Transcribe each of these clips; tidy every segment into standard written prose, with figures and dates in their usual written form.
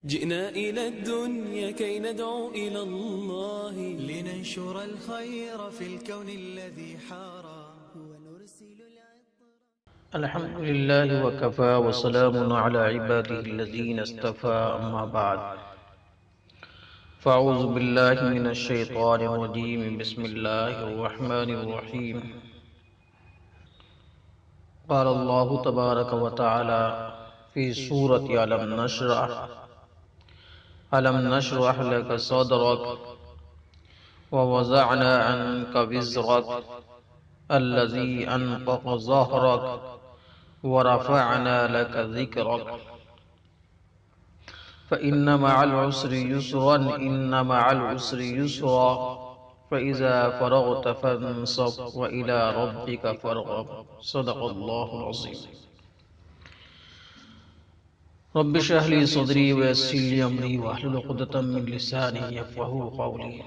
جئنا إلى الدنيا كي ندعو إلى الله لننشر الخير في الكون الذي حارى ونرسل الحمد لله وكفى وسلام على عباده الذين اصطفى أما بعد فأعوذ بالله من الشيطان الرجيم بسم الله الرحمن الرحيم قال الله تبارك وتعالى في سورة ألم نشرح لك صدرك ووضعنا عنك وزرك الذي أنقض ظهرك ورفعنا لك ذكرك فإن مع العسر يسرا إن مع العسر يسرا فإذا فرغت فانصب وإلى ربك فارغب صدق الله العظيم رب اشرح لي صدري ويسر لي أمري واحلل عقدة من لساني يفقهوا قولي.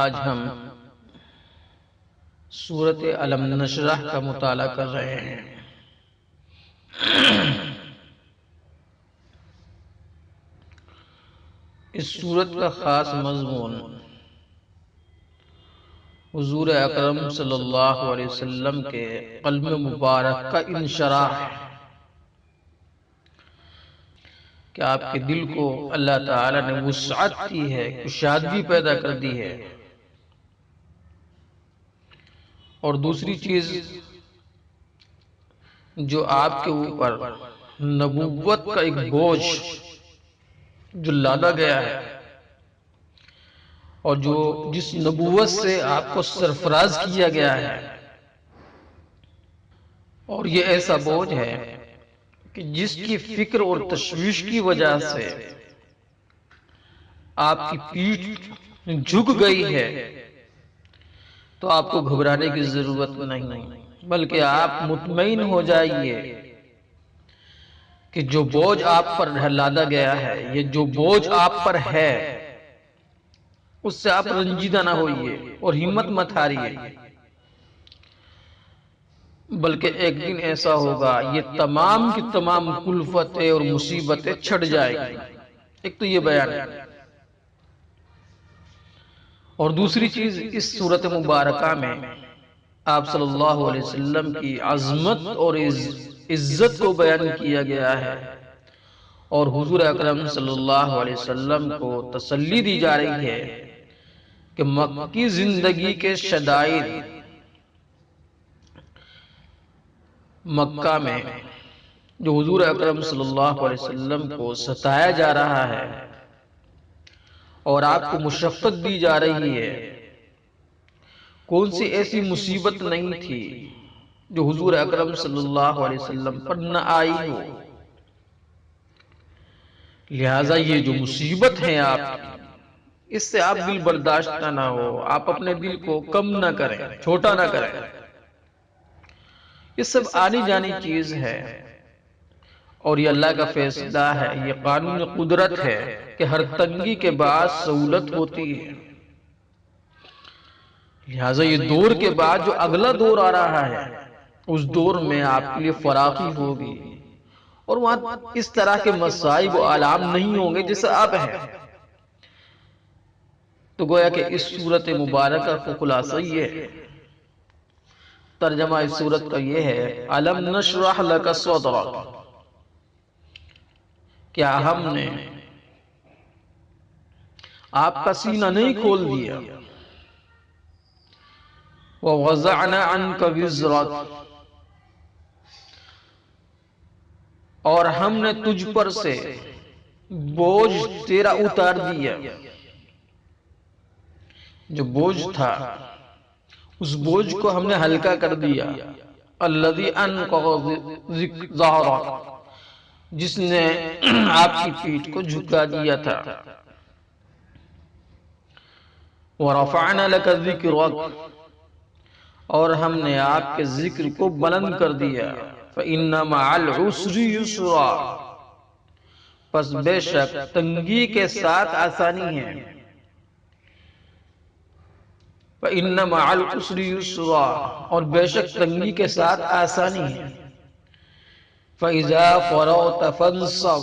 آج ہم سورۃ الم نشرح کا مطالعہ کر رہے ہیں. اس سورت کا خاص مضمون حضور اکرم صلی اللہ علیہ وسلم کے قلب مبارک کا انشراح ہے کہ آپ کے دل کو اللہ تعالی نے وسعت کی ہے، کشادگی پیدا کر دی ہے. اور دوسری چیز جو آپ کے اوپر نبوت کا ایک بوجھ جو لادا گیا ہے اور جس نبوت سے آپ کو سرفراز کیا گیا ہے، اور یہ ایسا بوجھ ہے کہ جس کی فکر اور تشویش کی وجہ سے آپ کی پیٹھ جھک گئی ہے، تو آپ کو گھبرانے کی ضرورت نہیں، بلکہ آپ مطمئن ہو جائیے کہ جو بوجھ آپ پر لادا گیا ہے، یہ جو بوجھ آپ پر ہے، اس سے آپ رنجیدہ نہ ہوئیے اور ہمت مت ہاریے، بلکہ ایک دن ایسا ہوگا یہ تمام کی تمام کلفتیں اور مصیبتیں چھٹ جائیں گی. ایک تو یہ بیان ہے. اور دوسری چیز اس سورت مبارکہ میں آپ صلی اللہ علیہ وسلم کی عظمت اور عزت کو بیان کیا گیا ہے، اور حضور اکرم صلی اللہ علیہ وسلم کو تسلی دی جا رہی ہے کہ مکی زندگی کے شدائد مکہ میں جو حضور اکرم صلی اللہ علیہ وسلم کو ستایا جا رہا ہے اور آپ کو مشقت دی جا رہی ہے، کون سی ایسی مصیبت نہیں تھی جو حضور اکرم صلی اللہ علیہ وسلم پر نہ آئی ہو. لہٰذا یہ جو مصیبت ہے آپ کی، اس سے آپ دل برداشت نہ ہو، آپ اپنے دل کو کم نہ کریں، چھوٹا نہ کریں. یہ سب آنی جانی چیز ہے، اور یہ اللہ کا فیصلہ ہے، یہ قانون قدرت ہے کہ ہر تنگی کے بعد سہولت ہوتی ہے. لہٰذا یہ دور کے بعد جو اگلا دور آ رہا ہے، اس دور میں آپ کے لیے فراخی ہوگی، اور وہاں اس طرح کے مصائب و آلام نہیں ہوں گے جیسے اب ہیں. تو گویا کہ اس سورت مبارکہ کو خلاصہ یہ ہے، ترجمہ اس سورت کا یہ ہے، الم نشرح لک صدرک، کیا ہم نے آپ کا سینہ نہیں کھول دیا، وَوَضَعْنَا عَنْكَ وِزْرَكَ، اور ہم نے تجھ پر سے بوجھ تیرا اتار دیا. جو بوجھ تھا اس بوجھ کو ہم نے ہلکا کر دیا. الَّذِي أَنْقَضَ ظَهْرَكَ، جس نے آپ کی پیٹھ کو جھکا دیا تھا. وَرَفَعْنَا لَكَ ذِكْرَكَ، اور ہم نے آپ کے ذکر کو بلند کر دیا. فَإِنَّ مَعَ الْعُسْرِ يُسْرًا، پس بے شک تنگی کے ساتھ آسانی ہے. فَإِنَّ مَعَ الْعُسْرِ يُسْرًا، اور بے شک تنگی کے ساتھ آسانی ہے. فَإِذَا فَرَغْتَ فَانصَبْ،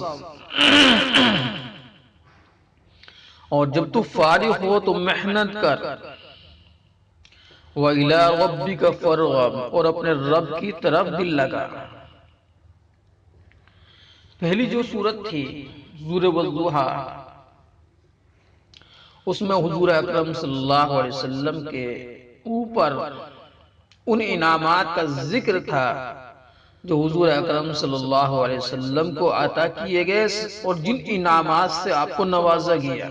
اور جب تو فارغ ہو تو محنت کر، وَإِلَىٰ رَبِّكَ فَارْغَب، اور اپنے رب کی طرف دل لگا۔ پہلی جو سورت تھی سورۃ والضحیٰ، اس میں حضور اکرم صلی اللہ علیہ وسلم کے اوپر ان انعامات کا ذکر تھا جو حضور اکرم صلی اللہ علیہ وسلم کو عطا کیے گئے اور جن انعامات سے آپ کو نوازا گیا،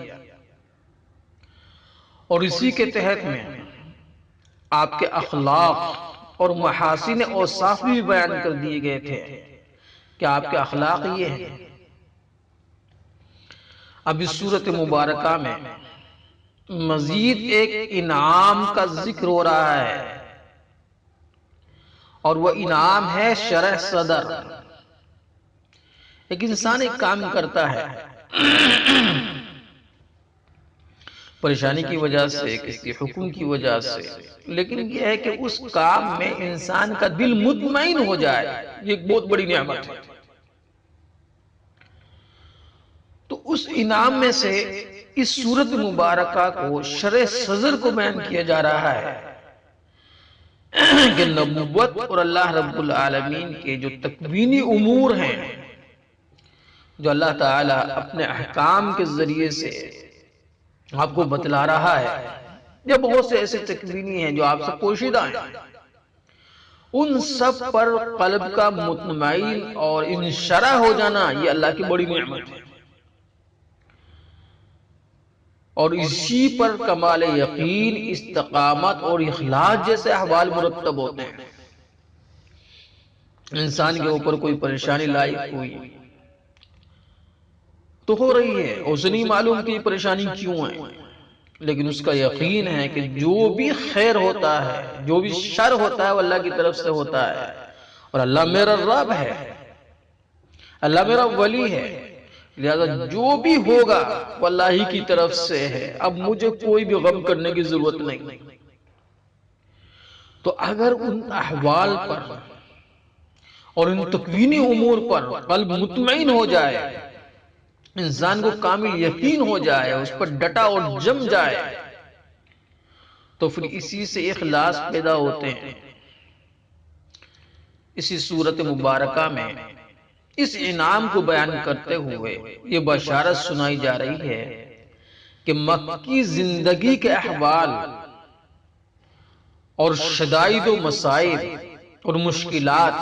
اور اسی کے تحت میں آپ کے اخلاق اور محاسن اوصاف بھی بیان کر دیے گئے تھے کہ آپ کے اخلاق یہ ہیں۔ اب اس سورۃ مبارکہ میں مزید ایک انعام کا ذکر ہو رہا ہے، اور وہ انعام ہے شرح صدر۔ ایک انسان ایک کام کرتا ہے پریشانی کی وجہ سے، کسی حکم کی وجہ سے، لیکن یہ ہے کہ اس کام میں انسان کا دل مطمئن ہو جائے، یہ ایک بہت بڑی نعمت ہے۔ تو اس انعام میں سے اس سورۃ مبارکہ کو شرح صدر کو بیان کیا جا رہا ہے کہ نبوت اور اللہ رب العالمین کے جو تکوینی امور ہیں، جو اللہ تعالیٰ اپنے احکام کے ذریعے سے آپ کو بتلا رہا ہے، یہ بہت سے ایسے تکوینی ہیں جو آپ سے پوشیدہ ہیں، ان سب پر قلب کا مطمئن اور انشرح ہو جانا یہ اللہ کی بڑی نعمت ہے، اور اسی پر کمال یقین، استقامت اور اخلاص جیسے احوال مرتب ہوتے ہیں۔ انسان کے اوپر کوئی پریشانی لاحق ہوئی تو ہو رہی ہے، اسے نہیں معلوم کہ یہ پریشانی کیوں ہے، لیکن اس کا یقین ہے کہ جو بھی خیر ہوتا ہے، جو بھی شر ہوتا ہے وہ اللہ کی طرف سے ہوتا ہے، اور اللہ میرا رب ہے، اللہ میرا ولی ہے، لہذا جو بھی ہوگا وہ اللہ ہی کی طرف سے ہے، اب مجھے کوئی بھی غم کرنے کی ضرورت نہیں۔ تو اگر ان احوال پر اور ان تکوینی امور پر قلب مطمئن ہو جائے، انسان کو کامل یقین ہو جائے، اس پر ڈٹا اور جم جائے، تو پھر اسی سے اخلاص پیدا ہوتے ہیں۔ اسی سورۃ مبارکہ میں اس انعام کو بیان کرتے ہوئے یہ بشارت سنائی جا رہی ہے کہ مکی زندگی کے احوال اور شدائد و مصائب اور مشکلات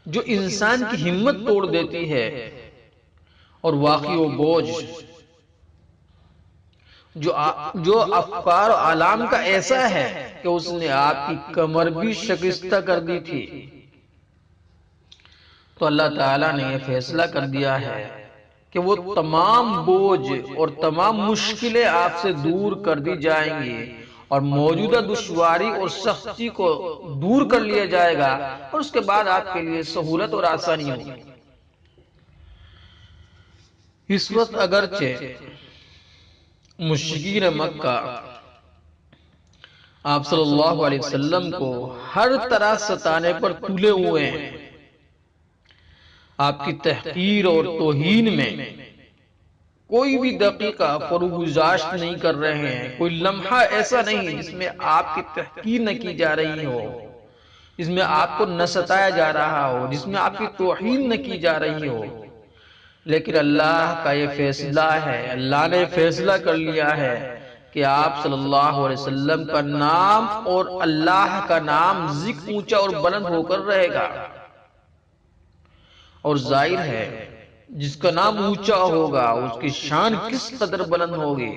جو انسان کی ہمت توڑ دیتی ہے، اور واقعی و بوجھ جو افکار و اعلام کا ایسا ہے کہ اس نے آپ کی کمر بھی شکستہ کر دی تھی، تو اللہ تعالیٰ نے یہ فیصلہ کر دیا ہے کہ وہ تمام بوجھ اور تمام مشکلیں آپ سے دور کر دی جائیں گی، اور موجودہ دشواری اور سختی کو دور کر لیا جائے گا، اور اس کے بعد آپ کے لیے سہولت اور آسانی ہوگی۔ اس وقت اگرچہ مشرکین مکہ آپ صلی اللہ علیہ وسلم کو ہر طرح ستانے پر تلے ہوئے ہیں، آپ کی تحقیر اور توہین میں کوئی بھی دقیقہ فروگزاشت نہیں کر رہے ہیں، کوئی لمحہ ایسا نہیں جس میں آپ کی تحقیر نہ کی جا رہی ہو، جس میں آپ کو نہ ستایا جا رہا ہو، جس میں آپ کی توہین نہ کی جا رہی ہو، لیکن اللہ کا یہ فیصلہ ہے، اللہ نے فیصلہ کر لیا ہے کہ آپ صلی اللہ علیہ وسلم کا نام اور اللہ کا نام ذکر اونچا اور بلند ہو کر رہے گا، اور ظاہر ہے جس کا نام اونچا ہوگا اس کی شان کس قدر بلند ہوگی،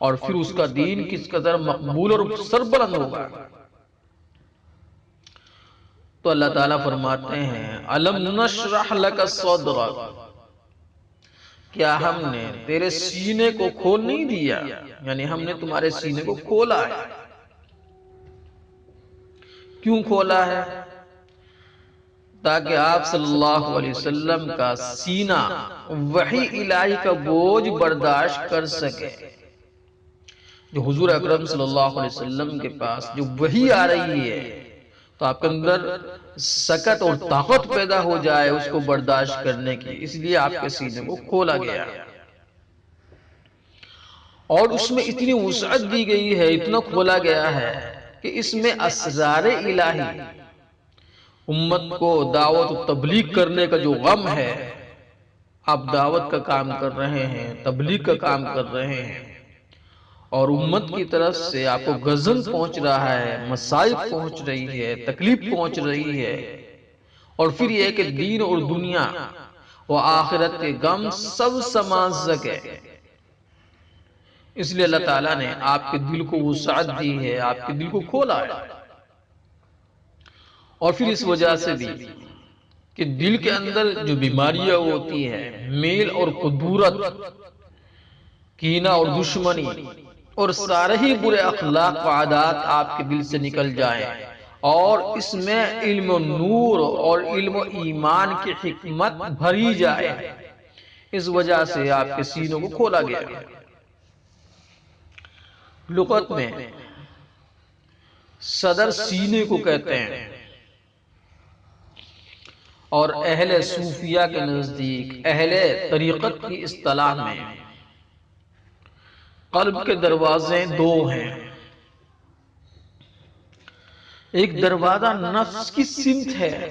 اور پھر اس کا دین کس قدر مقبول اور سربلند ہوگا۔ تو اللہ تعالیٰ فرماتے ہیں أَلَمْ نَشْرَحْ لَكَ صَدْرَكَ، کیا ہم نے تیرے سینے کو کھول نہیں دیا، یعنی ہم نے تمہارے سینے کو کھولا ہے۔ کیوں کھولا ہے؟ تاکہ آپ صلی اللہ علیہ وسلم کا سینہ وحی الہی کا بوجھ برداشت کر سکے۔ جو حضور اکرم صلی اللہ علیہ وسلم کے پاس جو وحی آ رہی ہے، تو تو آپ کے اندر سکت اور طاقت پیدا ہو جائے اس کو برداشت کرنے کی، اس لیے آپ کے سینے کو کھولا گیا اور اس میں اتنی وسعت دی گئی ہے، اتنا کھولا گیا ہے کہ اس میں اسرار الہی، امت کو دعوت و تبلیغ کرنے کا جو غم ہے، آپ دعوت کا کام کر رہے ہیں، تبلیغ کا کام کر رہے ہیں اور امت کی طرف سے آپ کو غضب پہنچ رہا ہے، مصائب پہنچ رہی ہے، تکلیف پہنچ رہی ہے، اور پھر یہ کہ دین اور دنیا و آخرت کے غم سب سمازک ہے، اس لیے اللہ تعالیٰ نے آپ کے دل کو وسعت دی ہے، آپ کے دل کو کھولا ہے، اور پھر اس وجہ سے بھی کہ دل کے اندر جو بیماریاں ہوتی ہیں، میل اور کدورت، کینہ اور دشمنی اور سارے ہی برے اخلاق و عادات آپ کے دل سے نکل جائیں، اور اس میں علم و نور اور علم و ایمان کی حکمت بھری جائے، اس وجہ سے آپ کے سینوں کو کھولا گیا۔ لغت میں صدر سینے کو کہتے ہیں، اور اہل صوفیہ کے نزدیک، اہل طریقت کی اصطلاح میں قلب کے دروازے دو ہیں، ایک دروازہ نفس کی سمت ہے،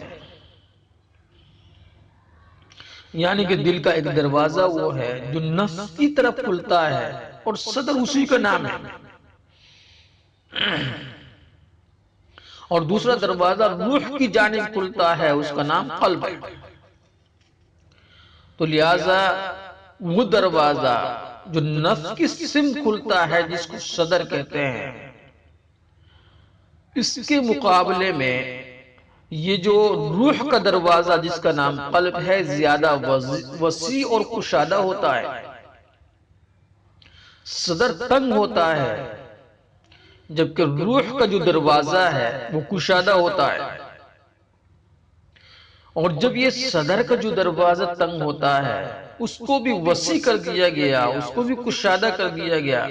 یعنی کہ دل کا ایک دروازہ وہ ہے جو نفس کی طرف کھلتا ہے اور صدر اسی کا نام ہے، اور دوسرا دروازہ روح کی جانب کھلتا ہے، اس کا نام قلب ہے۔ تو لہذا وہ دروازہ جو نفس کی سمت کھلتا ہے جس کو صدر کہتے ہیں، اس کے مقابلے میں یہ جو روح کا دروازہ جس کا نام قلب ہے زیادہ وسیع اور کشادہ ہوتا ہے، صدر تنگ ہوتا ہے، جبکہ روح کا جو دروازہ ہے وہ کشادہ ہوتا ہے، اور جب یہ صدر کا جو دروازہ تنگ ہوتا ہے اس کو بھی وسیع کر دیا گیا، اس کو بھی کشادہ کر دیا گیا،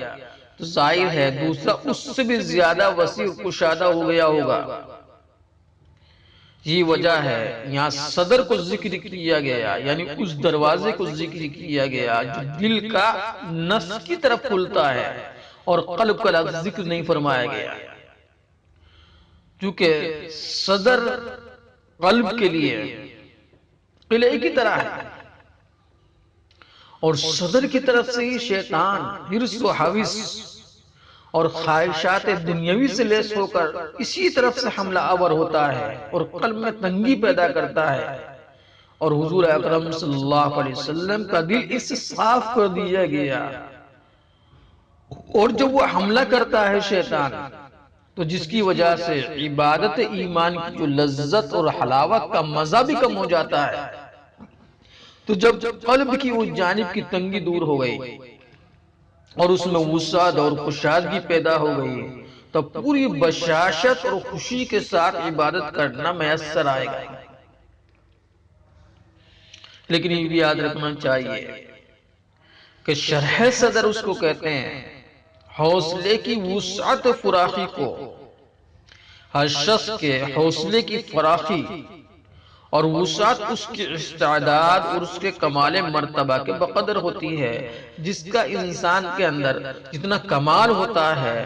تو ظاہر ہے دوسرا اس سے بھی زیادہ وسیع اور کشادہ ہو گیا ہوگا۔ یہ وجہ ہے یہاں صدر کو ذکر کیا گیا، یعنی اس دروازے کو ذکر کیا گیا جو دل کا نفس کی طرف کھلتا ہے، اور قلب کا لفظ ذکر نہیں فرمایا گیا، کیونکہ صدر قلب کے لیے قلعے کی طرح ہے، اور صدر کی طرف سے ہی شیطان حرص و حوث اور خواہشات دنیاوی سے لیس ہو کر اسی طرف سے حملہ آور ہوتا ہے اور قلب میں تنگی پیدا کرتا ہے، اور حضور اکرم صلی اللہ علیہ وسلم کا دل اس سے صاف کر دیا گیا، اور جب وہ حملہ کرتا ہے شیطان تو جس کی وجہ سے عبادت ایمان کی جو لذت اور حلاوت کا مزہ بھی کم ہو جاتا ہے، تو جب قلب کی وہ جانب کی تنگی دور ہو گئی اور اس میں وسعت اور کشادگی پیدا ہو گئی، تو پوری بشاشت اور خوشی کے ساتھ عبادت کرنا میسر آئے گا۔ لیکن یہ بھی یاد رکھنا چاہیے کہ شرح صدر اس کو کہتے ہیں، حوصلے کی وسعت و فراخی کو، ہر شخص کے حوصلے کی فراخی اور وسعت اس کی استعداد اور اس کے کمال مرتبہ کے بقدر ہوتی ہے، جس کا انسان کے اندر جتنا کمال ہوتا ہے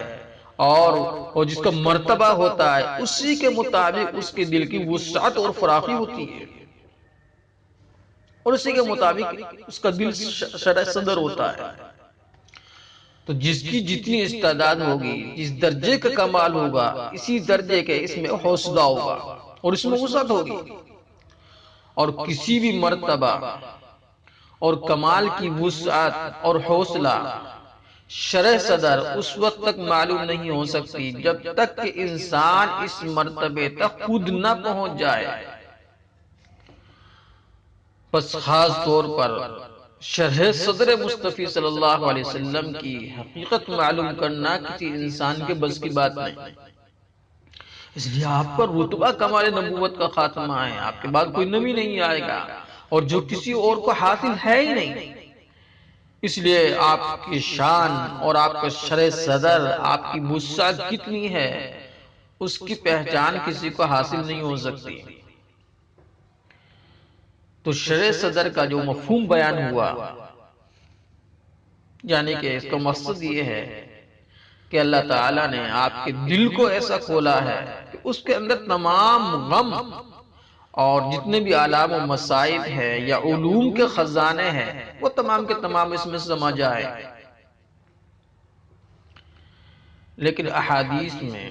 اور جس کا مرتبہ ہوتا ہے، اسی کے مطابق اس کے دل کی وسعت اور فراخی ہوتی ہے، اور اسی کے مطابق اس کا دل شرح صدر ہوتا ہے۔ تو جس کی جتنی استعداد ہوگی، جس درجے کا کمال ہوگا، اسی درجے کے اس میں حوصلہ ہوگا اور اس میں وسعت ہوگی، اور کسی بھی مرتبہ اور کمال کی وسعت اور حوصلہ شرح صدر اس وقت تک معلوم نہیں ہو سکتی جب تک کہ انسان اس مرتبے تک خود نہ پہنچ جائے۔ بس خاص طور پر شرح صدر مصطفی صلی اللہ علیہ وسلم کی حقیقت معلوم کرنا کسی انسان کے بس کی بات نہیں، اس لیے آپ پر رتبہ کمال نبوت کا خاتمہ ہے، آپ کے بعد کوئی نبی نہیں آئے گا، اور جو کسی اور کو حاصل ہے ہی نہیں، اس لیے آپ کی شان اور آپ کا شرح صدر، آپ کی وسعت کتنی ہے اس کی پہچان کسی کو حاصل نہیں ہو سکتی۔ تو شرح صدر کا جو مفہوم بیان ہوا، یعنی کہ اس کا مقصد یہ ہے کہ اللہ تعالیٰ نے آپ کے دل کو ایسا کھولا ہے کہ اس کے اندر تمام غم اور جتنے بھی آلام و مصائب ہیں یا علوم کے خزانے ہیں وہ تمام کے تمام اس میں سما جائے۔ لیکن احادیث میں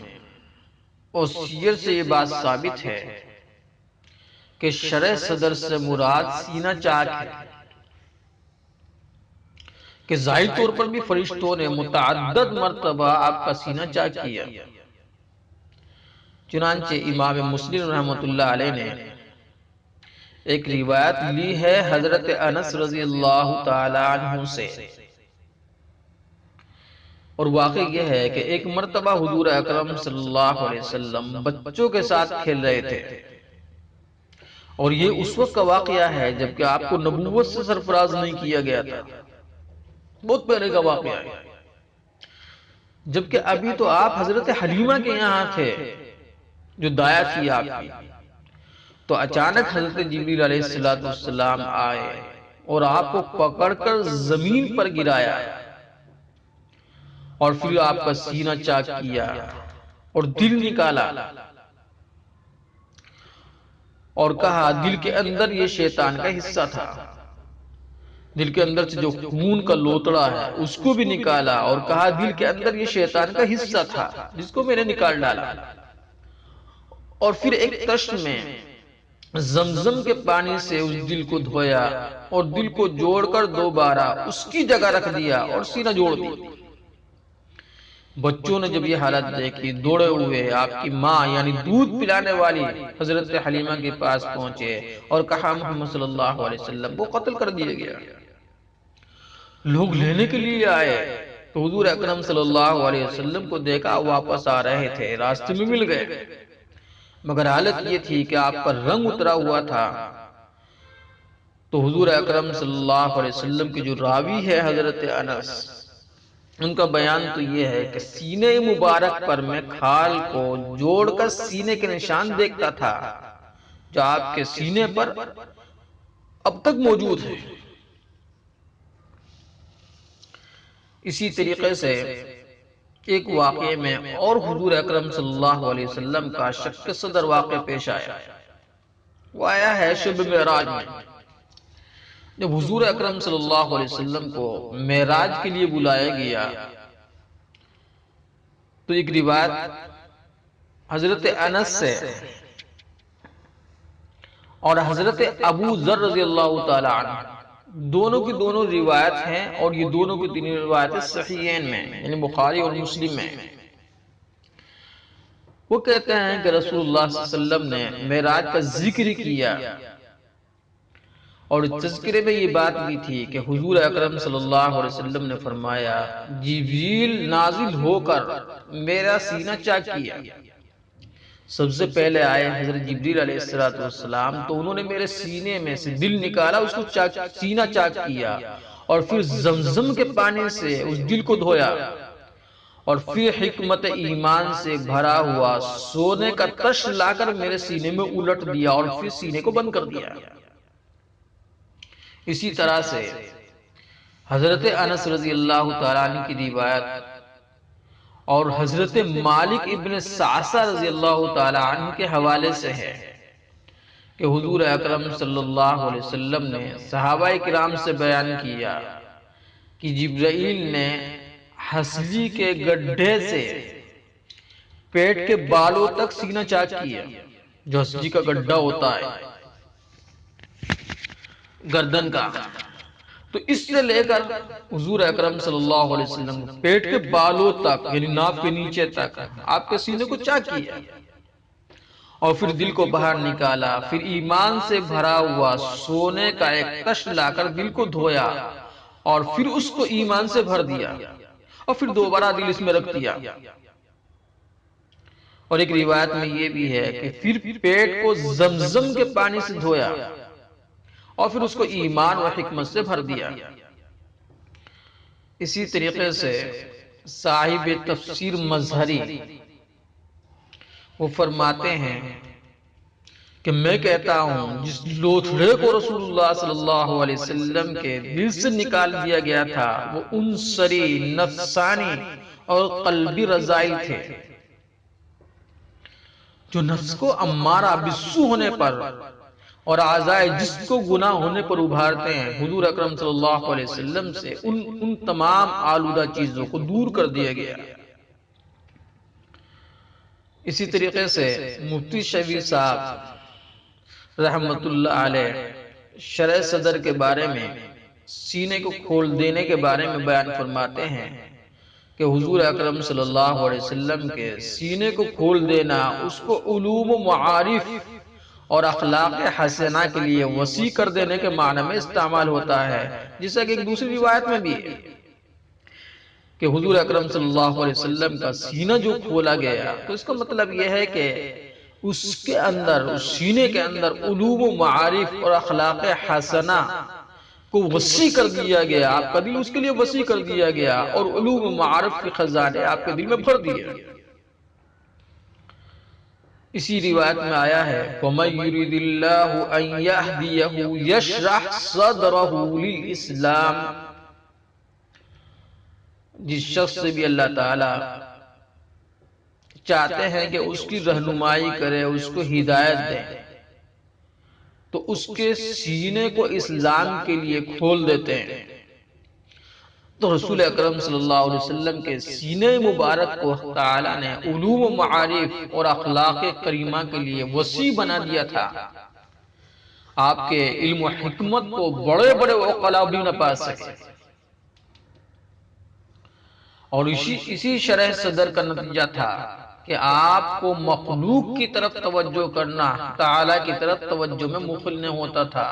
اور سیر سے یہ بات ثابت ہے کہ شرح صدر سے مراد سینہ چاک ہے، کہ ظاہر طور پر بھی فرشتوں نے متعدد مرتبہ آپ کا سینہ چاک کیا۔ چنانچہ امام مسلم رحمۃ اللہ علیہ نے ایک روایت لی ہے حضرت انس رضی اللہ تعالی عنہ سے، اور واقع یہ ہے کہ ایک مرتبہ حضور اکرم صلی اللہ علیہ وسلم بچوں کے ساتھ کھیل رہے تھے، اور یہ اس وقت کا واقعہ ہے جبکہ آپ کو نبوت سے سرفراز نہیں کیا گیا تھا، بہت پہلے کا واقعہ ہے، جبکہ ابھی تو آپ حضرت حلیمہ کے یہاں تھے جو دایا تھی آپ کی۔ تو اچانک حضرت جبریل علیہ السلام آئے اور آپ کو پکڑ کر زمین پر گرایا، اور پھر آپ کا سینہ چاک کیا اور دل نکالا، اور کہا دل کے اندر یہ شیطان کا حصہ تھا، دل کے اندر سے جو خون کا لوتڑا ہے اس کو بھی نکالا، اور کہا دل کے اندر یہ شیطان کا حصہ تھا جس کو میں نے نکال ڈالا، اور پھر ایک تشت میں زمزم کے پانی سے اس دل کو دھویا اور دل کو جوڑ کر دوبارہ اس کی جگہ رکھ دیا اور سینہ جوڑ دی۔ بچوں نے جب یہ حالت دیکھی دوڑے ہوئے آپ کی ماں یعنی دودھ پلانے والی حضرت حلیمہ کے پاس پہنچے اور کہا محمد صلی اللہ علیہ وسلم وہ قتل کر دیا گیا۔ لوگ لینے کے لیے آئے تو حضور اکرم صلی اللہ علیہ وسلم کو دیکھا واپس آ رہے تھے، راستے میں مل گئے، مگر حالت یہ تھی کہ آپ پر رنگ اترا ہوا تھا۔ تو حضور اکرم صلی اللہ علیہ وسلم کی جو راوی ہے حضرت انس، ان کا بیان تو یہ ہے کہ سینے مبارک پر میں کھال کو جوڑ کر سینے کے نشان دیکھتا تھا جو آپ کے سینے پر اب تک موجود ہے۔ اسی طریقے سے ایک واقعے میں اور حضور اکرم صلی اللہ علیہ وسلم کا شق صدر واقع پیش آیا، وہ آیا ہے شب معراج میں، جب حضور اکرم صلی اللہ علیہ وسلم کو معراج کے لیے بلایا گیا تو ایک روایت حضرت انس سے اور حضرت ابو ذر رضی اللہ تعالی عنہ، دونوں کی دونوں روایت ہیں، اور یہ دونوں کی تینوں روایتیں صحیحین میں یعنی بخاری اور مسلم میں۔ وہ کہتے ہیں کہ رسول اللہ صلی اللہ علیہ وسلم نے معراج کا ذکر کیا، اور تذکرے میں یہ بات بھی تھی کہ حضور اکرم صلی اللہ علیہ وسلم نے فرمایا جبریل نازل ہو کر میرا سینہ چاک کیا۔ سب سے پہلے آئے حضرت جبریل علیہ السلام، تو انہوں نے میرے سینے میں سے دل نکالا، اس کو سینہ چاک کیا، اور پھر زمزم کے پانی سے اس دل کو دھویا، اور پھر حکمت ایمان سے بھرا ہوا سونے کا تش لا کر میرے سینے میں الٹ دیا، اور پھر سینے کو بند کر دیا۔ اسی طرح سے حضرت انس رضی اللہ تعالیٰ عنہ کی روایت اور حضرت مالک ابن سعصہ رضی اللہ تعالیٰ عنہ کے حوالے سے ہے کہ حضور اکرم صلی اللہ علیہ وسلم نے صحابہ کرام سے بیان کیا کہ جبرائیل نے ہنسلی کے گڈھے سے پیٹ کے بالوں تک سینہ چاک کیا، جو ہنسلی کا گڈھا ہوتا ہے گردن کا، تو اس سے لے کر حضور اکرم صلی اللہ علیہ وسلم پیٹ کے بالوں تک یعنی ناف کے نیچے تک آپ کے سینے کو چاک کیا، اور پھر دل کو باہر نکالا، پھر ایمان سے بھرا ہوا سونے کا ایک تش لا کر دل کو دھویا، اور پھر اس کو ایمان سے بھر دیا، اور پھر دوبارہ دل اس میں رکھ دیا۔ اور ایک روایت میں یہ بھی ہے کہ پھر پیٹ کو زمزم کے پانی سے دھویا، اور پھر اس کو ایمان و حکمت سے بھر دیا۔ اسی طریقے سے صاحب تفسیر مظہری وہ فرماتے ہیں کہ میں کہتا ہوں جس لوتھڑے کو رسول اللہ صلی اللہ علیہ وسلم کے دل سے نکال دیا گیا تھا وہ انصری، نفسانی اور قلبی رذائل تھے جو نفس کو امارہ بالسو ہونے پر اور اعضائے جسم کو گناہ ہونے پر ابھارتے ہیں۔ حضور اکرم صلی اللہ علیہ وسلم سے ان تمام آلودہ چیزوں کو دور کر دیا گیا۔ اسی طریقے سے مفتی شفیع صاحب رحمت اللہ علیہ شرح صدر کے بارے میں، سینے کو کھول دینے کے بارے میں بیان فرماتے ہیں کہ حضور اکرم صلی اللہ علیہ وسلم کے سینے کو کھول دینا اس کو علوم و معارف اور اخلاق حسنہ کے لیے وسیع کر دینے کے معنی میں استعمال ہوتا ہے، جیسا کہ ایک دوسری روایت میں بھی ہے کہ حضور اکرم صلی اللہ علیہ وسلم کا سینہ جو کھولا گیا تو اس کا مطلب یہ ہے کہ اس کے اندر، اس سینے کے اندر علوم و معارف اور اخلاق حسنہ کو وسیع کر دیا گیا، آپ کا دل اس کے لیے وسیع کر دیا گیا اور علوم و معارف کے خزانے آپ کے دل میں بھر دیے۔ اسی روایت میں آیا ہے وَمَن يُرِدِ اللَّهُ أَن يَهْدِيَهُ يَشْرَحْ صَدْرَهُ لِلْإِسْلَامِ، جس شخص سے بھی اللہ تعالی چاہتے ہیں کہ اس کی رہنمائی کرے، اس کو ہدایت دے، تو اس کے سینے کو اسلام کے لیے کھول دیتے ہیں۔ تو رسول اکرم صلی اللہ علیہ وسلم کے سینے مبارک کو تعالیٰ نے علوم و معارف اور اخلاق کریمہ کے لیے وسیع بنا دیا تھا۔ آپ کے علم و حکمت کو بڑے بڑے عقلاء بھی نہ پا سکے، اور اسی شرح صدر کا نتیجہ تھا کہ آپ کو مخلوق کی طرف توجہ کرنا تعالیٰ کی طرف توجہ میں مخل نہیں ہوتا تھا۔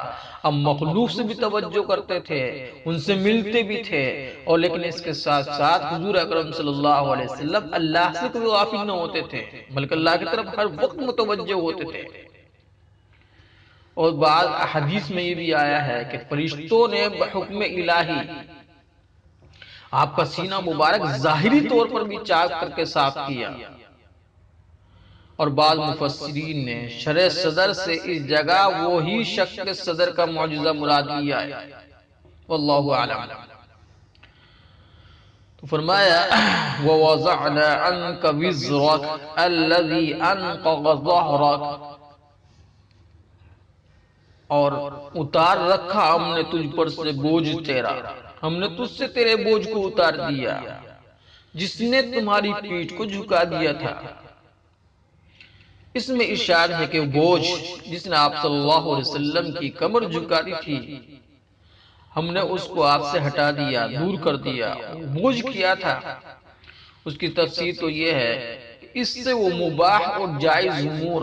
اب مخلوق سے بھی توجہ کرتے تھے، ان سے ملتے بھی تھے، اور لیکن اس کے ساتھ ساتھ حضور اکرم صلی اللہ علیہ وسلم اللہ سے کوئی غافل نہ ہوتے تھے، بلکہ اللہ کی طرف ہر وقت متوجہ ہوتے تھے۔ اور بعض احادیث میں یہ بھی آیا ہے کہ فرشتوں نے بحکم الہی آپ کا سینہ مبارک ظاہری طور پر بھی چاک کر کے صاف کیا، اور بعض مفسرین نے شرح صدر سے اس جگہ وہی شق صدر کا معجزہ مراد لیا ہے، واللہ اعلم۔ تو فرمایا وَوَضَعْنَا عَنْكَ وِزْرَكَ الَّذِي أَنْقَضَ ظَهْرَكَ، اور اتار رکھا ہم نے تجھ پر سے بوجھ تیرا، ہم نے تجھ سے تیرے بوجھ کو اتار دیا جس نے تمہاری پیٹھ کو جھکا دیا تھا۔ اس میں ارشاد ہے کہ بوجھ جس نے آپ صلی اللہ علیہ وسلم کی کمر جھکا دی تھی، ہم نے اس کو آپ سے ہٹا دیا، دور کر دیا۔ بوجھ کیا تھا، اس کی تفسیر تو یہ ہے کہ اس سے وہ مباح اور جائز امور،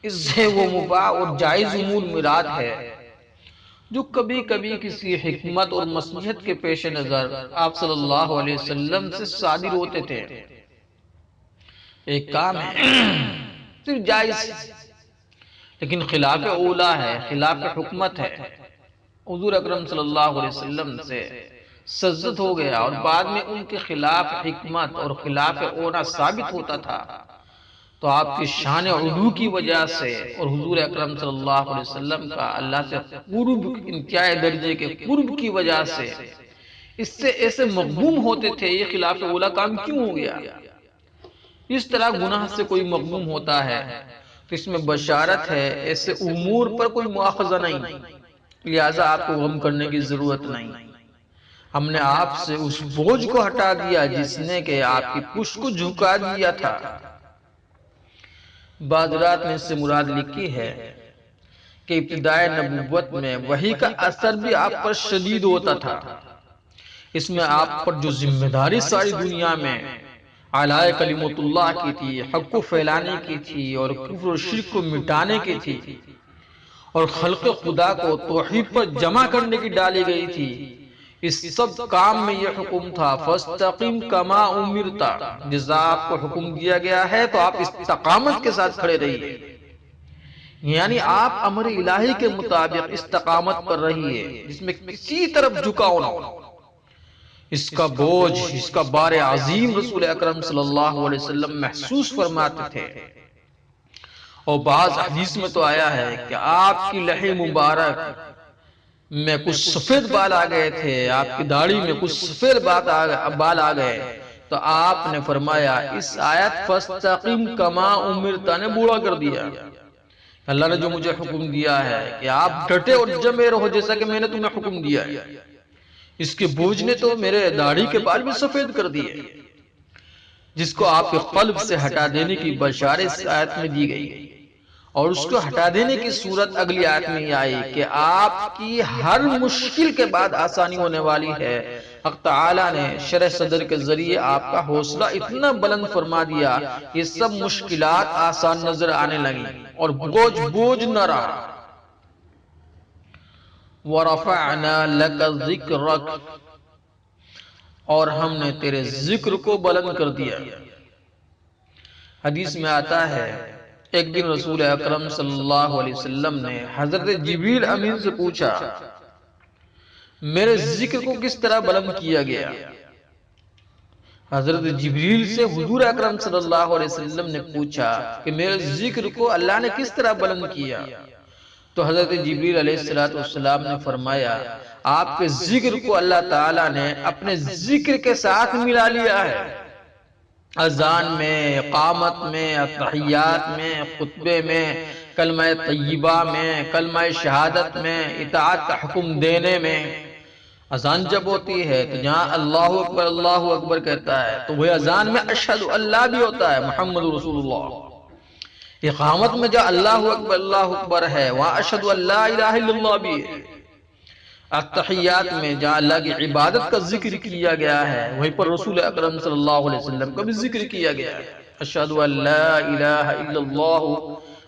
اس سے وہ مباح اور جائز امور مراد ہے جو کبھی کبھی کسی حکمت اور مصلحت کے پیش نظر آپ صلی اللہ علیہ وسلم سے صادر ہوتے تھے۔ ایک کام ہے صرف جائز، لیکن خلاف اولا ہے، خلاف حکمت ہے، حضور اکرم صلی اللہ علیہ وسلم سے سزد ہو گیا، اور بعد میں ان کے خلاف حکمت اور خلاف اولا ثابت ہوتا تھا، تو آپ کی شان علو کی وجہ سے اور حضور اکرم صلی اللہ علیہ وسلم کا اللہ سے قرب، انتہائی درجے کے قرب کی وجہ سے اس سے ایسے مغموم ہوتے تھے یہ خلاف اولا کام کیوں ہو گیا۔ اس طرح گناہ سے کوئی مغموم ہوتا ہے تو اس میں بشارت ہے، ایسے امور پر کوئی مواخذہ نہیں، لہٰذا آپ کو غم کرنے کی ضرورت نہیں۔ ہم نے آپ سے اس بوجھ کو ہٹا دیا جس نے کہ آپ کی پشت کو جھکا دیا تھا۔ بادرات نے اس سے مراد لکھی ہے کہ ابتدائے نبوت میں وحی کا اثر بھی آپ پر شدید ہوتا تھا، اس میں آپ پر جو ذمہ داری ساری دنیا میں اعلی کلمت اللہ کی تھی، حق کو پھیلانے کی تھی اور کفر و شرک کو مٹانے کی تھی، اور خلق خدا کو توحید پر جمع کرنے کی ڈالی گئی تھی، اس سب کام میں یہ حکم تھا فَاسْتَقِمْ كَمَا أُمِرْتَ، جزا آپ کو حکم دیا گیا ہے تو آپ استقامت کے ساتھ کھڑے رہیے، یعنی آپ امر الہی کے مطابق استقامت پر رہیے جس میں کسی طرف جھکاؤ نہ ہو۔ اس کا بوجھ، اس کا بار عظیم رسول اکرم صلی اللہ علیہ وسلم محسوس فرماتے تھے۔ اور بعض حدیث میں تو آیا ہے کہ آپ کی لحی مبارک میں کچھ سفید بال آ گئے تھے، آپ کی داڑھی میں کچھ سفید بال آ گئے، تو آپ نے فرمایا اس آیت فَاسْتَقِمْ كَمَا أُمِرْتَ نے بوڑھا کر دیا۔ اللہ نے جو مجھے حکم دیا ہے کہ آپ ڈٹے اور جمے رہو جیسا کہ میں نے تمہیں حکم دیا ہے، اس کے بوجھ نے تو میرے داڑھی کے بال بھی سفید کر دیے، جس کو آپ کے قلب سے ہٹا دینے کی بشارت اس آیت میں دی گئی، اور اس کو ہٹا دینے کی صورت اگلی آیت میں یہ آئی کہ آپ کی ہر مشکل کے بعد آسانی ہونے والی ہے۔ حق تعالیٰ نے شرح صدر کے ذریعے آپ کا حوصلہ اتنا بلند فرما دیا کہ سب مشکلات آسان نظر آنے لگیں اور بوجھ نہ رہا۔ وَرَفَعْنَا لَكَ ذِكْرَكَ، اور ہم نے تیرے ذکر کو بلند کر دیا۔ حدیث میں آتا ہے ایک دن رسول اکرم صلی اللہ علیہ وسلم نے حضرت جبریل امین سے پوچھا میرے ذکر کو کس طرح بلند کیا گیا؟ حضرت جبریل سے حضور اکرم صلی اللہ علیہ وسلم نے پوچھا کہ میرے ذکر کو اللہ نے کس طرح بلند کیا؟ تو حضرت جبریل علیہ السلام نے فرمایا آپ کے ذکر کو اللہ تعالیٰ نے اپنے ذکر کے ساتھ ملا لیا ہے۔ اذان میں، اقامت میں، تحیات میں، خطبے میں، کلمہ طیبہ میں، کلمہ شہادت میں، اطاعت کا حکم دینے میں۔ اذان جب ہوتی ہے تو جہاں اللہ اکبر کہتا ہے تو وہ اذان میں اشہد اللہ بھی ہوتا ہے، محمد رسول اللہ۔ اقامت میں جہاں اللہ اکبر ہے وہاں اشہد اللہ الہ الا اللہ بھی ہے۔ التحیات میں جہاں اللہ کی عبادت کا ذکر کیا گیا ہے وہیں پر رسول اکرم صلی اللہ علیہ وسلم کا بھی ذکر کیا گیا ہے، اشہد ان لا الہ الا اللہ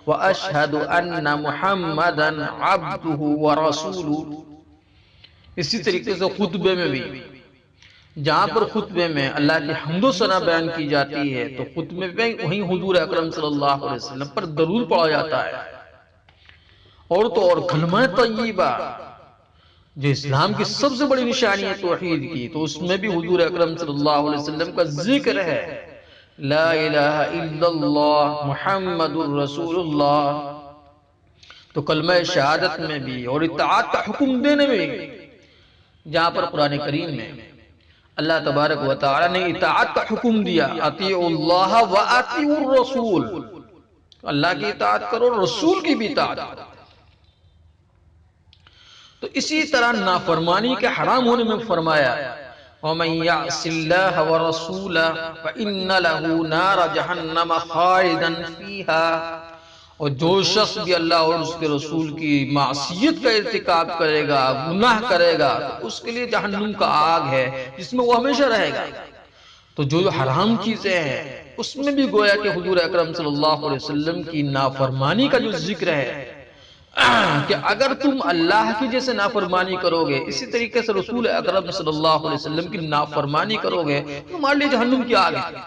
واشہد ان محمدا عبدہ ورسولہ۔ اسی طریقے سے خطبے میں بھی جہاں پر خطبے میں اللہ کی حمد و ثنا بیان کی جاتی ہے تو خطبے میں وہیں حضور اکرم صلی اللہ علیہ وسلم پر درود پڑھا جاتا ہے۔ اور تو اور کلمہ طیبہ جو اسلام کی سب سے بڑی نشانی ہے توحید کی، تو اس میں بھی حضور اکرم صلی اللہ علیہ وسلم کا ذکر ہے، لا الہ الا اللہ محمد الرسول اللہ۔ تو کلمہ شہادت میں بھی اور اطاعت کا حکم دینے میں بھی جہاں پر قرآن کریم میں اللہ تبارک و تعالی نے اطاعت کا حکم دیا، اطیعوا اللہ واطیعوا الرسول، اللہ کی اطاعت کرو، رسول کی بھی اطاعت کرو۔ تو اسی طرح نافرمانی کے حرام ہونے میں فرمایا وَمَن يَعْصِ اللَّهَ وَرَسُولَهُ فَإِنَّ لَهُ نَارَ جَهَنَّمَ خَالِدًا فِيهَا، اور جو شخص بھی اللہ اور اس کے رسول کی معصیت کا ارتکاب کرے گا، گناہ کرے گا، تو اس کے لیے جہنم کا آگ ہے جس میں وہ ہمیشہ رہے گا۔ تو جو حرام چیزیں ہیں اس میں بھی گویا کہ حضور اکرم صلی اللہ علیہ وسلم کی نافرمانی کا جو ذکر ہے کہ اگر تم اللہ کی جیسے نافرمانی کرو گے، اسی طریقے سے رسول اکرم صلی اللہ علیہ وسلم کی نافرمانی کرو گے تو تمہارے لیے جہنم کی آگ ہے۔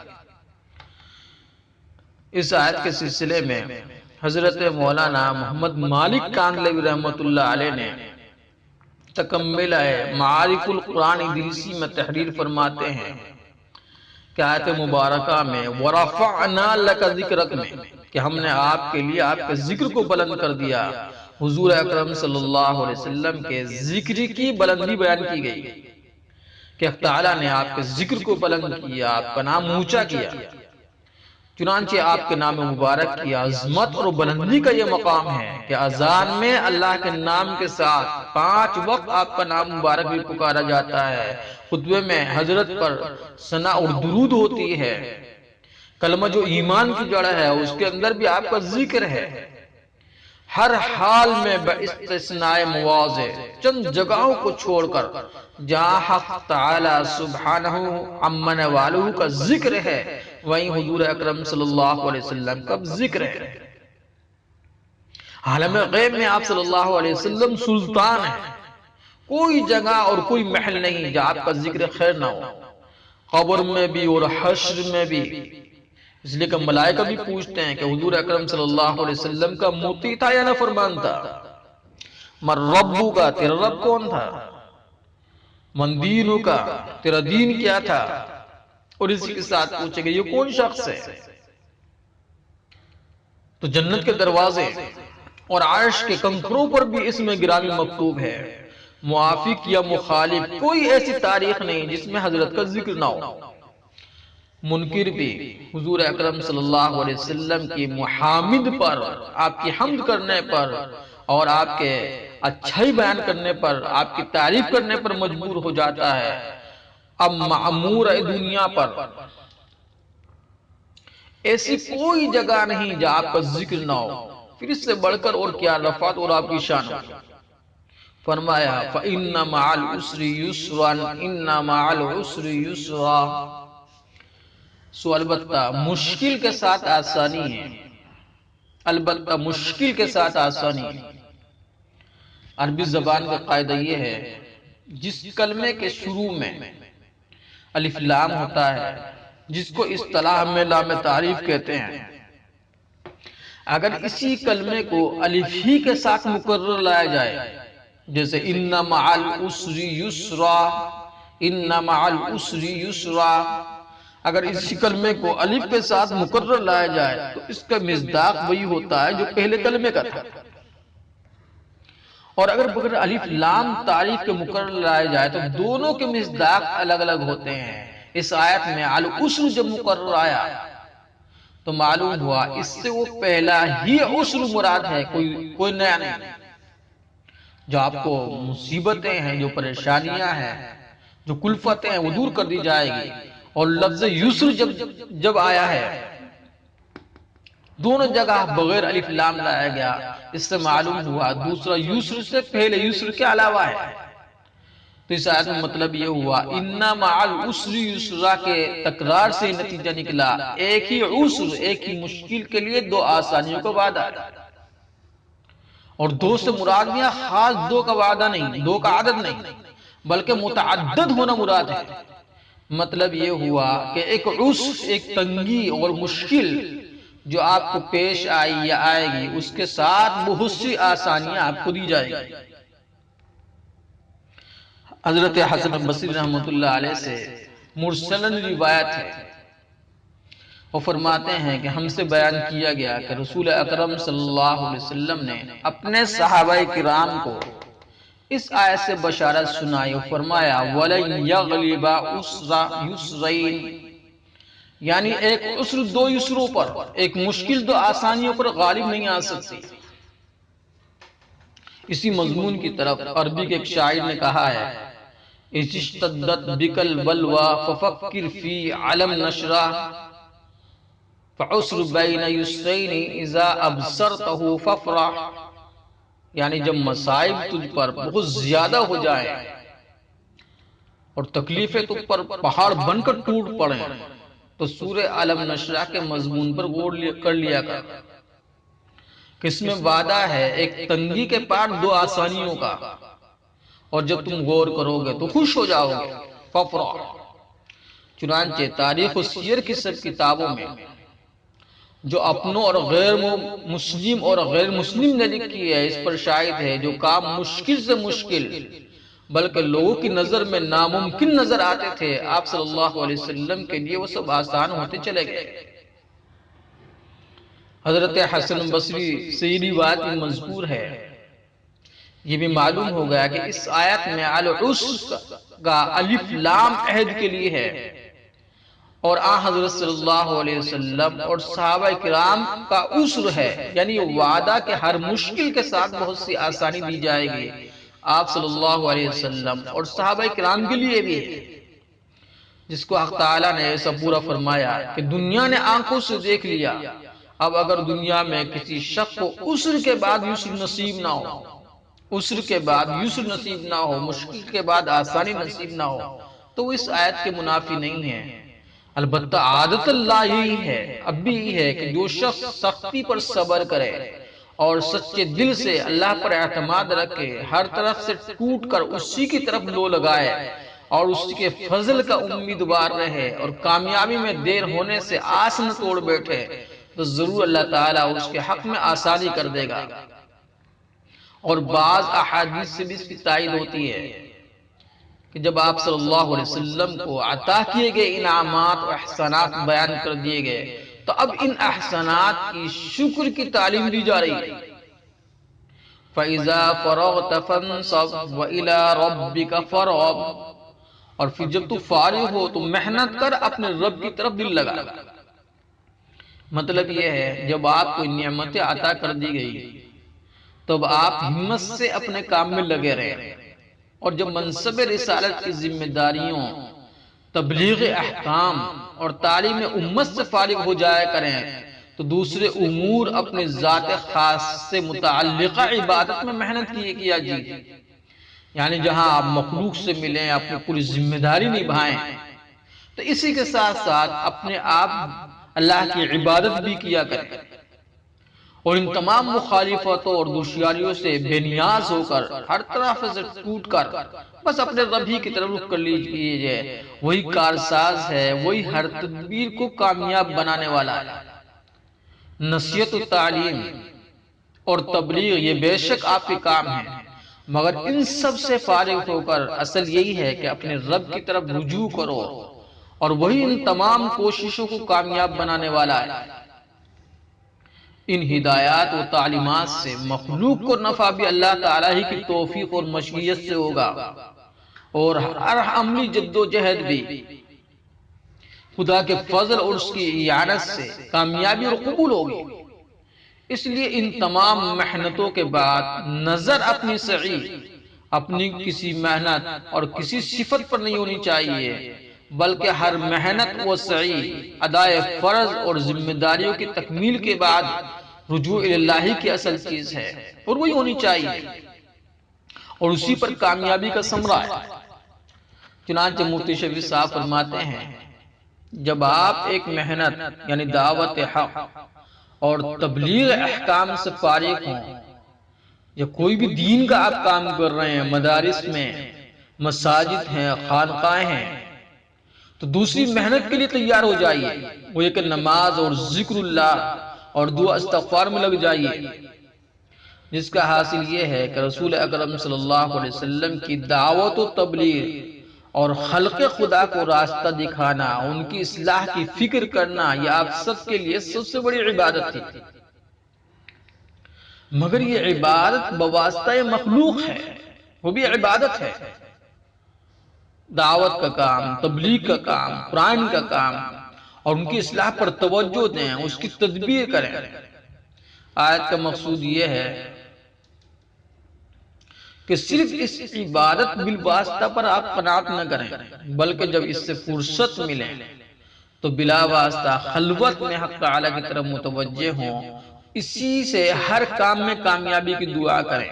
اس آیت کے سلسلے میں حضرت مولانا محمد مالک کاندھلوی رحمۃ اللہ علیہ نے تکملہ معارف القرآن ادریسی میں تحریر فرماتے ہیں کہ آیت مبارکہ میں وَرَفَعْنَا لَكَ ذِكْرَكَ میں کہ ہم نے آپ کے لیے آپ کے ذکر کو بلند کر دیا، حضور اکرم صلی اللہ علیہ وسلم کے ذکر کی بلندی بیان کی گئی کہ اللہ تعالیٰ نے آپ کے ذکر کو بلند کیا، آپ کا نام اونچا کیا۔ چنانچہ آپ کے نام مبارک کی عظمت اور بلندی کا یہ مقام ہے کہ اذان میں اللہ کے نام کے ساتھ 5 وقت آپ کا نام مبارک بھی پکارا جاتا ہے، خطبے میں حضرت پر ثنا اور درود ہوتی ہے، کلمہ جو ایمان کی جڑ ہے اس کے اندر بھی آپ کا ذکر ہے۔ ہر حال میں باستثناء مواضع چند جگہوں کو چھوڑ کر جہاں حق تعالی سبحانہ عمن والہ کا ذکر ہے وہیں حضور اکرم صلی اللہ علیہ وسلم کا ذکر ہے۔ عالم غیب میں آپ صلی اللہ علیہ وسلم سلطان ہیں، کوئی جگہ اور کوئی محل نہیں جہاں آپ کا ذکر خیر نہ ہو، قبر میں بھی اور حشر میں بھی۔ اس لیے کہ ملائکہ بھی پوچھتے ہیں کہ حضور اکرم صلی اللہ علیہ وسلم کا مطیع تھا یا نافرمان تھا؟ من ربو کا، تیرا رب کون تھا؟ من دینوں کا، تیرا دین کیا تھا؟ اور اسی کے ساتھ پوچھے گا یہ کون شخص ہے؟ تو جنت کے دروازے اور عرش کے کنکروں پر بھی اس میں گرامی مکتوب ہے، موافق یا مخالف کوئی ایسی تاریخ نہیں جس میں حضرت کا ذکر نہ ہو۔ منکر بھی حضور اکرم صلی اللہ علیہ وسلم کی محامد پر، آپ کی حمد کرنے پر اور آپ کے اچھائی بیان کرنے پر، آپ کی تعریف کرنے پر مجبور ہو جاتا ہے۔ اب معمور دنیا پر ایسی کوئی جگہ نہیں جہاں آپ کا ذکر نہ ہو، پھر اس سے بڑھ کر اور کیا رفعت اور آپ کی شان ہو۔ فرمایا فَإِنَّ مَعَ الْعُسْرِ يُسْرًا إِنَّ مَعَ الْعُسْرِ يُسْرًا۔ سو البتہ مشکل کے ساتھ آسانی ہے، البتہ مشکل کے ساتھ آسانی ہے۔ عربی زبان کا قاعدہ یہ ہے، جس کلمے کے شروع میں الف لام ہوتا ہے، جس کو اصطلاح میں لام تعریف کہتے ہیں، اگر اسی کلمے کو الف ہی کے ساتھ مکرر لایا جائے، جیسے ان مع العسر یسرا، ان مع العسر یسرا، اگر اسی کلمے کو الف کے ساتھ مکرر لایا جائے تو اس کا مصداق وہی ہوتا ہے جو پہلے کلمے کا تھا، اور اگر بغیر الف لام تعریف کے مکرر لائے جائے تو دونوں کے مصداق الگ الگ ہوتے ہیں۔ اس آیت میں العسر جب مکرر آیا تو معلوم ہوا اس سے وہ پہلا ہی عسر مراد ہے، کوئی نیا نہیں۔ جو آپ کو مصیبتیں ہیں، جو پریشانیاں ہیں، جو کلفتیں ہیں، وہ دور کر دی جائے گی۔ اور لفظ یسر جب آیا ہے دونوں جگہ بغیر الف لام لایا گیا، اس سے معلوم ہوا دوسرا یسر سے پہلے یسر کے علاوہ ہے۔ تو اس آیت میں مطلب یہ ہوا ان مع العسر یسرا کے تکرار سے نتیجہ نکلا ایک ہی عسر، ایک ہی مشکل کے لیے دو آسانیوں کا وعدہ ہے۔ اور دو سے مراد بھی خاص دو کا وعدہ نہیں، دو کا عدد نہیں، بلکہ متعدد ہونا مراد ہے۔ مطلب یہ ہوا کہ ایک عسر، ایک تنگی اور مشکل جو آپ کو پیش آئی یا آئے گی، اس کے ساتھ بہت سی آسانیاں آپ کو دی جائے گی۔ حضرت حسن بصری رحمۃ اللہ علیہ سے مرسلن روایت ہے، وہ فرماتے ہیں کہ ہم سے بیان کیا گیا کہ رسول اکرم صلی اللہ علیہ وسلم نے اپنے صحابہ کرام کو اس آیت سے بشارت سنائی اور فرمایا وَلَن يَغْلِبَ عُسْرَ يُسْرَيْن، یعنی ایک عسر دو یسروں پر، ایک مشکل دو آسانیوں پر غالب نہیں آ سکتی۔ اسی مضمون کی طرف عربی کے ایک شاعر نے کہا ہے اِذِ اشْتَدَّتْ بِكَ الْبَلْوَى فَفَكِّرْ فِي عَلَمْ نَشْرَى فَعُسْرُ بَيْنَ يُسْرَيْنِ اِذَا أَبْصَرْتَهُ فَافْرَحْ، یعنی جب مصائب تجھ پر بہت زیادہ ہو جائیں اور تکلیفیں تجھ پر پہاڑ بن کر ٹوٹ پڑیں تو سورہ علم نشرہ کے مضمون پر غور کر لیا کر کہ اس میں وعدہ ہے ایک تنگی کے بعد دو آسانیوں کا، اور جب تم غور کرو گے تو خوش ہو جاؤ گے۔ فَافْرَحْ، چنانچہ تاریخ و سیر کی سب کتابوں میں جو اپنوں اور غیر مسلم اور غیر مسلم نے لکھی ہے اس پر شاہد ہے جو کام مشکل سے مشکل بلکہ لوگوں کی نظر میں ناممکن نظر آتے تھے، آپ صلی اللہ علیہ وسلم کے لیے وہ سب آسان ہوتے چلے گئے۔ حضرت حسن بصری سے یہ روایت مذکور ہے۔ یہ بھی معلوم ہو گیا کہ اس آیت میں العسر کا الف لام عہد کے لیے ہے، اور حضرت صلی اللہ علیہ وسلم اور صحابہ کرام کا عسر ہے، یعنی وعدہ کہ ہر مشکل کے ساتھ بہت سی آسانی دی جائے گی، آپ صلی اللہ علیہ وسلم اور صحابہ کرام کے لیے بھی ہے، جس کو حق تعالیٰ نے ایسا پورا فرمایا کہ دنیا نے آنکھوں سے دیکھ لیا۔ اب اگر دنیا میں کسی شخص کو عسر کے بعد یسر نصیب نہ ہو، عسر کے بعد یسر نصیب نہ ہو، مشکل کے بعد آسانی نصیب نہ ہو، تو وہ اس آیت کے منافی نہیں ہے۔ البتہ عادت اللہ یہی ہے، اب بھی یہی ہے کہ جو شخص سختی پر صبر کرے اور سچے دل سے اللہ پر اعتماد رکھے، ہر طرف سے ٹوٹ کر اسی کی طرف لو لگائے اور اس کے فضل کا امیدوار رہے اور کامیابی میں دیر ہونے سے آس نہ توڑ بیٹھے، تو ضرور اللہ تعالیٰ اس کے حق میں آسانی کر دے گا۔ اور بعض احادیث سے بھی اس کی تائید ہوتی ہے کہ جب آپ صلی اللہ علیہ وسلم کو عطا کیے گئے انعامات اور احسانات بیان کر دیے گئے تو اب ان احسانات کی شکر کی تعلیم دی جا رہی ہے۔ فَإِذَا فَرَغْتَ فَانصَبْ وَإِلَىٰ رَبِّكَ فَارْغَب، اور پھر جب تو فارغ ہو تو محنت کر، اپنے رب کی طرف دل لگا۔ مطلب یہ ہے جب آپ کو نعمتیں عطا کر دی گئی تب آپ ہمت سے اپنے کام میں لگے رہے، اور جب منصب رسالت کی ذمہ داریوں، تبلیغ احکام اور تعلیم امت سے فارغ ہو جایا کریں تو دوسرے امور اپنے ذات خاص سے متعلقہ عبادت میں محنت کیا جی، یعنی جہاں آپ مخلوق سے ملیں، اپنی پوری ذمہ داری نبھائیں، تو اسی کے ساتھ ساتھ اپنے آپ اللہ کی عبادت بھی کیا کریں، اور ان تمام مخالفتوں اور دشواریوں سے بے نیاز ہو کر، ہر طرف سے ٹوٹ کر بس اپنے رب ہی کی طرف رخ کر لیجئے۔ وہی کارساز ہے، وہی ہر تدبیر کو کامیاب بنانے والا ہے۔ نصیحت و تعلیم اور تبلیغ یہ بے شک آپ کے کام ہیں، مگر ان سب سے فارغ ہو کر اصل یہی ہے کہ اپنے رب کی طرف رجوع کرو، اور وہی ان تمام کوششوں کو کامیاب بنانے والا ہے۔ ان ہدایات و تعلیمات سے مخلوق کو نفع بھی اللہ تعالیٰ ہی کی توفیق اور مشیت سے ہوگا، اور ہر عملی جد و جہد بھی خدا کے فضل اور اس کی اعانت سے کامیابی اور قبول ہوگی۔ اس لیے ان تمام محنتوں کے بعد نظر اپنی سعی، اپنی کسی محنت اور کسی صفت پر نہیں ہونی چاہیے، بلکہ ہر محنت و سعی ادائے فرض اور ذمہ داریوں کی تکمیل کے بعد رجوع اللہ کی اصل چیز ہے، اور وہی ہونی چاہیے، اور اسی پر کامیابی کا ثمرہ ہے۔ چنانچہ مفتی شفیع صاحب فرماتے ہیں جب آپ ایک محنت یعنی دعوت حق اور تبلیغ احکام سے فارغ ہوں، یا کوئی بھی دین کا آپ کام کر رہے ہیں، مدارس میں، مساجد ہیں، خانقاہیں ہیں، تو دوسری محنت کے لیے تیار ہو جائیے، وہ یہ کہ نماز اور ذکر اللہ اور دعا استغفار میں لگ جائیے، جس کا حاصل یہ ہے کہ رسول اکرم صلی اللہ علیہ وسلم کی دعوت و تبلیغ اور خلق خدا کو راستہ دکھانا، ان کی اصلاح کی فکر کرنا، یہ آپ سب کے لیے سب سے بڑی عبادت تھی۔ مگر یہ عبادت بواسطہ مخلوق ہے، وہ بھی عبادت ہے۔ دعوت کا کام، تبلیغ کا کام، قرآن کا کام، اور ان کی اصلاح پر توجہ دیں، اس کی تدبیر کریں۔ آیت کا مقصود یہ ہے کہ صرف اس عبادت بالواسطہ پر آپ قناعت نہ کریں، بلکہ جب اس سے فرصت ملے تو بلا واسطہ خلوت میں حق تعالیٰ کی طرف متوجہ ہوں، اسی سے ہر کام میں کامیابی کی دعا کریں،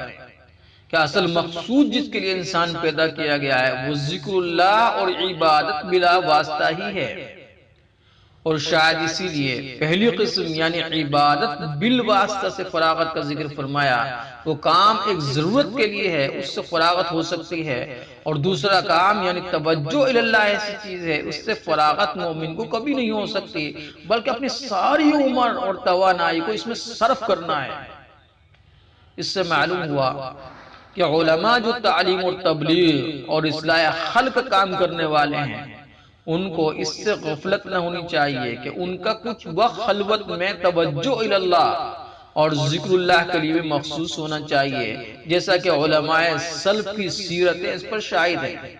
کہ اصل مقصود جس کے لیے انسان پیدا کیا گیا ہے وہ ذکر اللہ اور عبادت بلا واسطہ ہی ہے۔ اور شاید اسی لیے پہلی قسم یعنی عبادت بالواسطہ سے فراغت کا ذکر فرمایا، وہ کام ایک ضرورت کے لیے ہے، اس سے فراغت ہو سکتی ہے، اور دوسرا کام یعنی توجہ اللہ ایسی چیز ہے، اس سے فراغت مومن کو کبھی نہیں ہو سکتی، بلکہ اپنی ساری عمر اور توانائی کو اس میں صرف کرنا ہے۔ اس سے معلوم ہوا کہ علماء جو تعلیم اور تبلیغ اور اصلاح خلق کام کرنے والے ہیں، ان کو اس سے غفلت نہ ہونی چاہیے کہ ان کا کچھ وقت خلوت میں توجہ اللہ اور ذکر اللہ کے لیے مخصوص ہونا چاہیے، جیسا کہ علماء سلف کی سیرتیں اس پر شاہد ہیں۔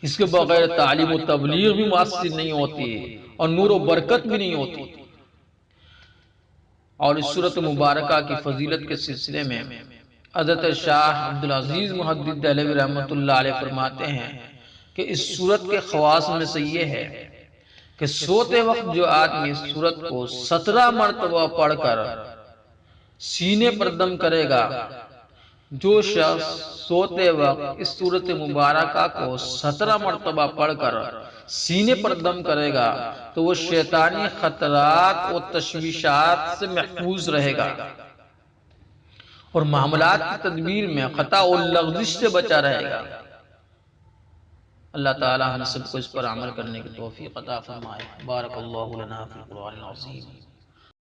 اس کے بغیر تعلیم و تبلیغ بھی مؤثر نہیں ہوتی، اور نور و برکت بھی نہیں ہوتی۔ اور اس سورۃ مبارکہ کی فضیلت کے سلسلے میں حضرت شاہ عبدالعزیز محدث دہلوی رحمۃ اللہ علیہ فرماتے ہیں کہ اس سورت کے خواص میں سے یہ ہے کہ سوتے وقت جو آدمی اس سورت کو 17 مرتبہ پڑھ کر سینے پر دم کرے گا، جو شخص سوتے وقت اس سورت مبارکہ کو 17 مرتبہ پڑھ کر سینے پر دم کرے گا تو وہ شیطانی خطرات و تشویشات سے محفوظ رہے گا، اور معاملات کی تدبیر میں خطا و لغزش سے بچا رہے گا۔ اللہ تعالی ہم سب کو اس پر عمل کرنے کی توفیق عطا فرمائے۔ بارک اللہ لنا فی القرآن العظیم۔